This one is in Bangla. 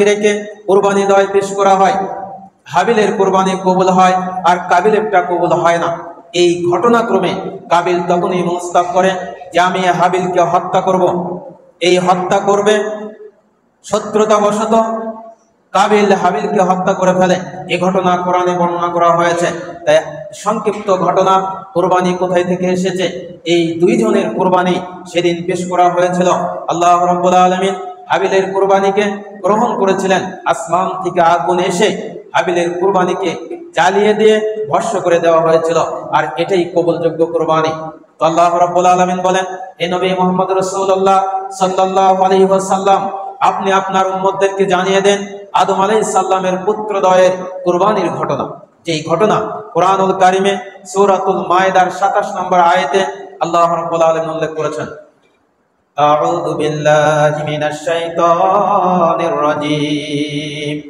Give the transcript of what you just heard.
রেখে কুরবানি দয় পেশ করা হয়। হাবিলের কুরবানি কবুল হয় আর কাবিলেরটা কবুল হয় না। এই ঘটনাক্রমে কাবিল তখনই মনস্তাব করে যে আমি হাবিলকে হত্যা করব। এই হত্যা করবে শত্রুতা বশত কাবিল হাবিলকে হত্যা করে ফেলে। এই ঘটনা কোরআনে বর্ণনা করা হয়েছে। তাই সংক্ষিপ্ত ঘটনা, কুরবানি কোথায় থেকে এসেছে, এই দুইজনের কুরবানি সেদিন পেশ করা হয়েছিল। আল্লাহ রাব্বুল আলামিন হাবিলের কুরবানিকে গ্রহণ করেছিলেন। আসমান থেকে আগুন এসে হাবিলের কুরবানিকে জ্বালিয়ে দিয়ে ভস্ম করে দেওয়া হয়েছিল, আর এটাই কবুলযোগ্য কুরবানি। তো আল্লাহ রাব্বুল আলামিন বলেন, হে নবী মুহাম্মদ রাসূলুল্লাহ সাল্লাল্লাহু আলাইহি ওয়াসাল্লাম, আপনি আপনার উম্মতদেরকে জানিয়ে দেন আদম আলাইহিস সালামের পুত্রদ্বয়ের কুরবানির ঘটনা। যেই ঘটনা কুরআনুল কারীমে সূরাতুল মায়েদার 27 নম্বর আয়াতে আল্লাহ রাব্বুল আলামিন উল্লেখ করেছেন। আউযু বিল্লাহি মিনাশ শাইতানির রাজীম।